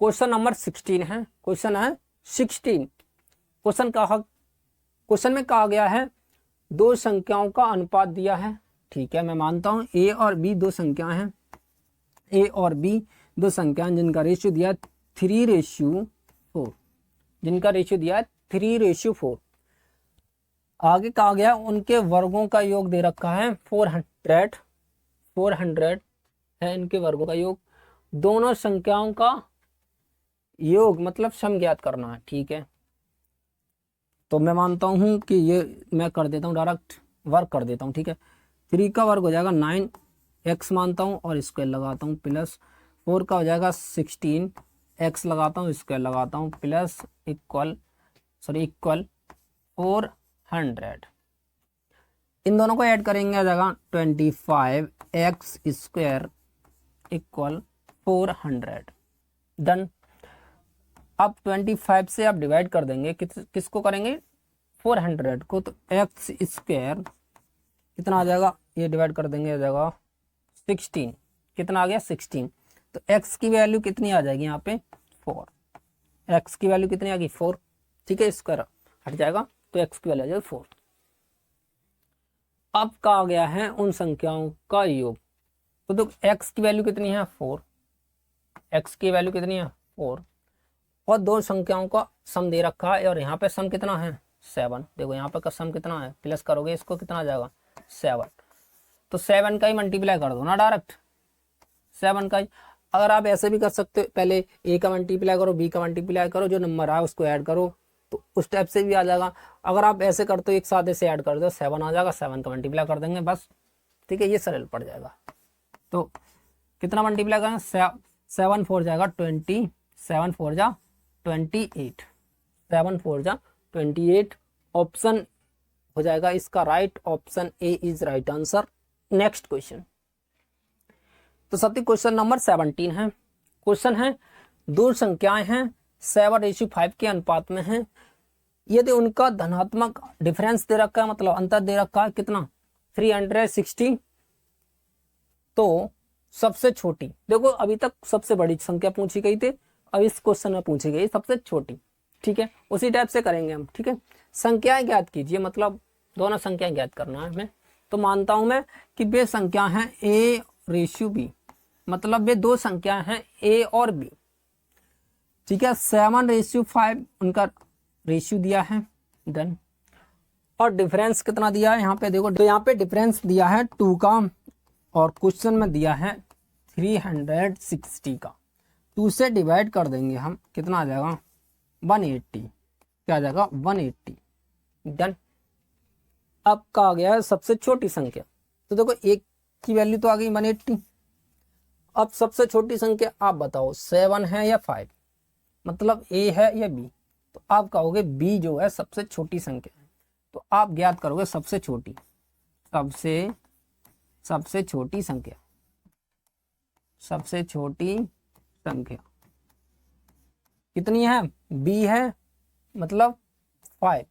क्वेश्चन नंबर 16 है। क्वेश्चन है 16। क्वेश्चन में कहा गया है दो संख्याओं का अनुपात दिया है। ठीक है, मैं मानता हूं ए और बी दो संख्याएं हैं। ए और बी दो संख्याएं जिनका रेशियो दिया 3:4, जिनका रेशियो दिया है 3:4। आगे कहा गया उनके वर्गों का योग दे रखा है 400 है इनके वर्गों का योग। दोनों संख्याओं का योग मतलब सम ज्ञात करना है। ठीक है, तो मैं मानता हूं कि ये मैं कर देता हूं, डायरेक्ट वर्क कर देता हूं। ठीक है, 3 का वर्ग हो जाएगा 9x मानता हूं और स्क्वायर लगाता हूं, प्लस 4 का हो जाएगा 16x लगाता हूं, स्क्वायर लगाता हूं, प्लस इक्वल 400। इन दोनों को ऐड करेंगे आ जाएगा 25x स्क्वायर इक्वल 400। डन। अब 25 से आप डिवाइड कर देंगे, किसको करेंगे? 400 को। तो x स्क्वायर कितना आ जाएगा? ये डिवाइड कर देंगे, आ जाएगा 16। कितना आ गया? 16। तो x की वैल्यू कितनी आ जाएगी? यहाँ पे 4। x की वैल्यू कितनी आ गई? 4। ठीक है, स्क्वायर हट जाएगा तो x की वैल्यू आ जाएगी 4। अब कहा गया है उन संख्याओं का योग। तो देखो x की वैल्यू कितनी है? 4। x की वैल्यू कितनी है? 4। और दो संख्याओं का सम दे रखा है और यहाँ पे सम कितना है? 7। देखो यहाँ पे का सम कितना है? प्लस करोगे इसको, कितना आ जाएगा? 7। तो 7 का ही मल्टीप्लाई कर दो ना डायरेक्ट, 7 का ही। अगर आप ऐसे भी कर सकते हो, पहले a का मल्टीप्लाई करो, b का मल्टीप्लाई करो, जो नंबर आए उसको ऐड करो, तो उस टाइप से भी आ जाएगा। अगर आप ऐसे करते हो एक साथ से ऐड कर दो, 7 आ जाएगा, 7 का मल्टीप्लाई कर देंगे बस। ठीक है, ये सरल पड़ जाएगा। तो कितना मल्टीप्लाई करेंगे? 7 4 जाएगा 20, 7 4 जा 28, 7 4 जा 28। ऑप्शन हो जाएगा इसका right, option A is right answer. Next question, तो सत्य क्वेश्चन नंबर 17 है। क्वेश्चन है दो संख्याएं हैं 7:5 के अनुपात में हैं। यदि उनका धनात्मक डिफरेंस दे रखा है, मतलब अंतर दे रखा है कितना? 360। तो सबसे छोटी, देखो अभी तक सबसे बड़ी संख्या पूछी गई थी, अब इस क्वेश्चन में पूछी गई सबसे छोटी, ठीक है, उसी टाइप से करेंगे हम, ठीक है। संख्याएं ज्ञात कीजिए, मतलब दोनों संख्याएं ज्ञात करना है हमें। तो मानता हूं मैं कि वे संख्या हैं a रेशियो b, मतलब वे दो संख्या हैं a और b, ठीक है। 7:5 उनका रेशियो दिया है, डन। और डिफरेंस कितना दिया है यहाँ पे देखो, तो यहाँ पे डिफरेंस दिया है 2 का, और क्वेश्चन में दिया है 360 का। 2 से डिवाइड कर देंगे हम, कितना आ जाएगा 180, क्या आ जाएगा 180, डन। अब का आ गया है सबसे छोटी संख्या, तो देखो एक की वैल्यू तो आ गई 180। अब सबसे छोटी संख्या आप बताओ 7 है या 5, मतलब a है या b, तो आप कहोगे b जो है सबसे छोटी संख्या है। तो आप ज्ञात करोगे सबसे छोटी संख्या, सबसे छोटी संख्या कितनी है, b है, मतलब 5,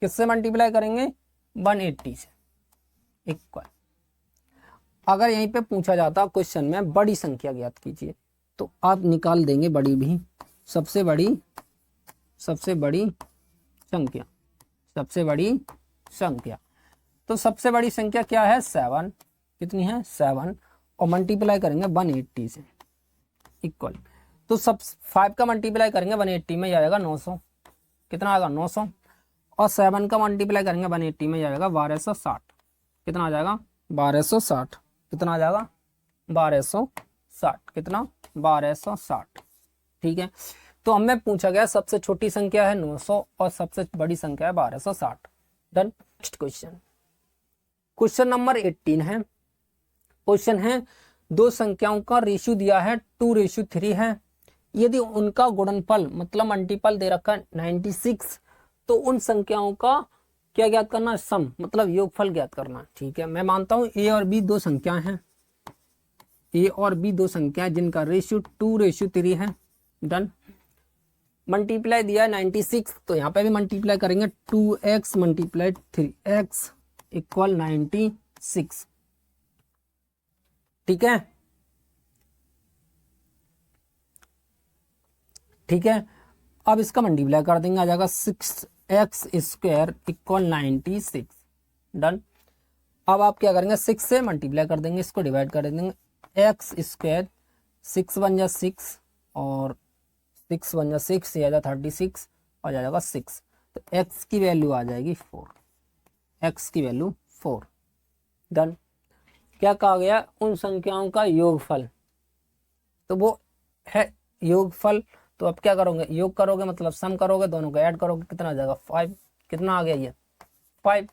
किससे मल्टीप्लाई करेंगे 180 से, इक्वल। अगर यहीं पे पूछा जाता क्वेश्चन में बड़ी संख्या ज्ञात कीजिए, तो आप निकाल देंगे बड़ी भी, सबसे बड़ी संख्या, तो सबसे बड़ी संख्या क्या है 7, कितनी है 7, और मल्टीप्लाई करेंगे 180 से, इक्वल। तो सब 5 का मल्टीप्लाई करेंगे 180 में आएगा 900, कितना आएगा 900, और 7 का मल्टीप्लाई करेंगे 180 में आएगा 1260, कितना आ जाएगा 1260, कितना आ जाएगा 1260, कितना 1260, ठीक है। तो हमें पूछा गया सबसे छोटी संख्या है 900 और सबसे बड़ी संख्या है 1260, डन। नेक्स्ट क्वेश्चन नंबर 18 है। क्वेश्चन है दो संख्याओं का रेशियो दिया है 2:3 है, यदि उनका गुणनफल मतलब मल्टीपल दे रखा है 96, तो उन संख्याओं का क्या ज्ञात करना है, सम मतलब योगफल ज्ञात करना, ठीक है। मैं मानता हूं a और b दो संख्याएं हैं, a और b दो संख्याएं जिनका रेशियो 2:3 है, डन। मल्टीप्लाई दिया है 96, तो यहाँ पे भी मल्टीप्लाई करेंगे 2x × 3x इक्वल 96, ठीक है, ठीक है। अब इसका मल्टीप्लाई कर देंगे, आ जाएगा 6x² इक्वल 96, डन। अब आप क्या करेंगे 6 से मल्टीप्लाई कर देंगे, इसको डिवाइड कर देंगे, x², 6 × 1 = 6 और 6 × 1 = 6, ये आ जाएगा 36 और आ जाएगा 6, तो x की वैल्यू आ जाएगी 4, x की वैल्यू 4, डन। क्या कहा गया, उन संख्याओं का योगफल, तो वो है योगफल। तो अब क्या करोगे, योग करोगे मतलब सम करोगे, दोनों को ऐड करोगे, कितना आ जाएगा 5, कितना आ गया ये 5,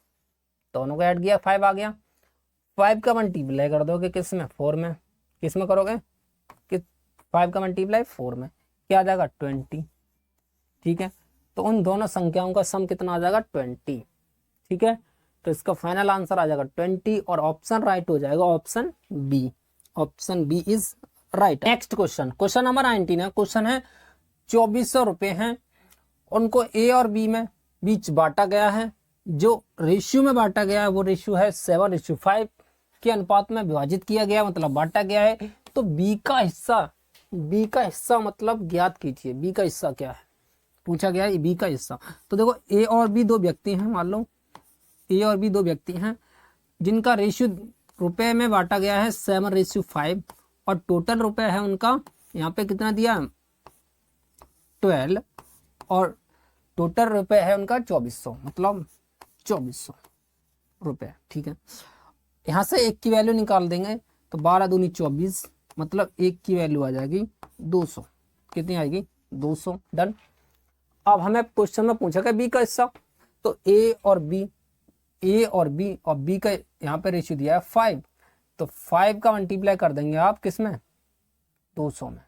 दोनों को ऐड किया 5 आ गया। 5 का मल्टीप्लाई कर दोगे किस में 4 में, किस में करोगे कि 5 का मल्टीप्लाई 4 में, क्या आ जाएगा 20, ठीक है। तो उन दोनों संख्याओं का सम कितना आ जाएगा 20, ठीक है। तो इसका फाइनल आंसर आ जाएगा 20 और ऑप्शन राइट हो जाएगा option B, option B is right. Next question number 19 है। क्वेश्चन है 2400 रुपये हैं, उनको ए और बी में बीच बांटा गया है, जो रेशियो में बांटा गया है वो रेशियो है 7:5 के अनुपात में विभाजित किया गया, मतलब बांटा गया है। तो बी का हिस्सा मतलब ज्ञात कीजिए, बी का हिस्सा क्या है, पूछा गया है बी का हिस्सा। तो देखो ए और बी दो व्यक्ति हैं, मान लो ए और बी दो व्यक्ति हैं जिनका रेशियो रुपए में बांटा गया है 7:5 और टोटल रुपए है उनका यहाँ पे कितना दिया 12 और टोटल रुपए है उनका 2400, मतलब 2400 रुपए, ठीक है। यहाँ से एक की वैल्यू निकाल देंगे, तो 12 दूनी 24, मतलब एक की वैल्यू आ जाएगी 200, कितनी आएगी 200, डन। अब हमें क्वेश्चन में पूछा गया बी का हिस्सा, तो ए और बी का यहाँ पे रेशियो दिया है 5, तो 5 का मल्टीप्लाई कर देंगे आप किस में 200 में,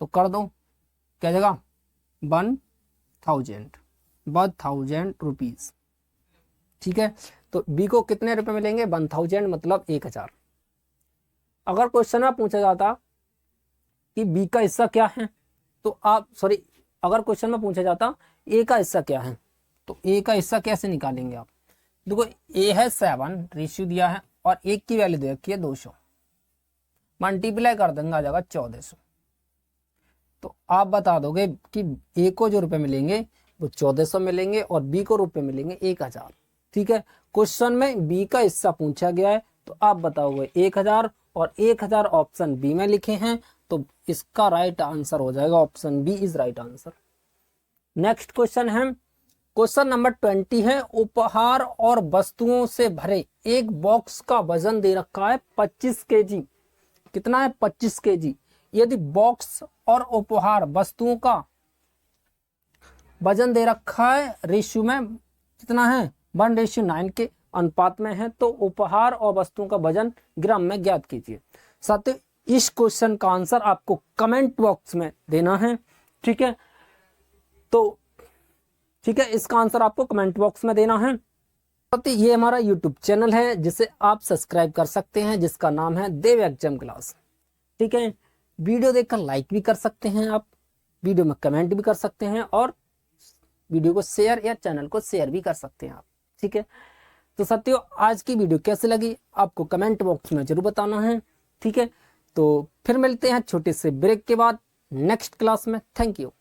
तो कर दो क्या जगह 1000 रुपीज, ठीक है। तो बी को कितने रुपए मिलेंगे 1000, मतलब 1000। अगर क्वेश्चन में पूछा जाता कि बी का हिस्सा क्या है, तो आप अगर क्वेश्चन में पूछा जाता ए का हिस्सा क्या है, तो ए का हिस्सा कैसे निकालेंगे आप। देखो ए है 7, रेशियो दिया है और एक की वैल्यू दे रखी है 200, मल्टीप्लाई कर देंगे आ जाएगा 1400, तो आप बता दोगे कि ए को जो रुपए मिलेंगे वो 1400 मिलेंगे और बी को रुपए मिलेंगे 1000। ठीक है, क्वेश्चन में बी का हिस्सा पूछा गया है तो आप बताओगे 1000 और 1000 ऑप्शन बी में लिखे हैं, तो इसका राइट आंसर हो जाएगा option B is right answer. Next question है, क्वेश्चन नंबर 20 है, उपहार और वस्तुओं से भरे एक बॉक्स का वजन दे रखा है 25 केजी। कितना है? 25 केजी। यदि बॉक्स और उपहार वस्तुओं का वजन दे रखा है रेशियो में कितना है? 1:9 के अनुपात में है, तो उपहार और वस्तुओं का वजन ग्राम में ज्ञात कीजिए। साथियों, इस क्वेश्चन का आंसर आपको कमेंट बॉक्स में देना है। ठीक है, तो ठीक है, इसका आंसर आपको कमेंट बॉक्स में देना है। ये हमारा यूट्यूब चैनल है जिसे आप सब्सक्राइब कर सकते हैं, जिसका नाम है देव एग्जाम क्लास। ठीक है, वीडियो देखकर लाइक भी कर सकते हैं आप, वीडियो में कमेंट भी कर सकते हैं और वीडियो को शेयर या चैनल को शेयर भी कर सकते हैं आप। ठीक है, तो साथियों आज की वीडियो कैसे लगी आपको कमेंट बॉक्स में जरूर बताना है। ठीक है, तो फिर मिलते हैं छोटे से ब्रेक के बाद नेक्स्ट क्लास में। Thank you.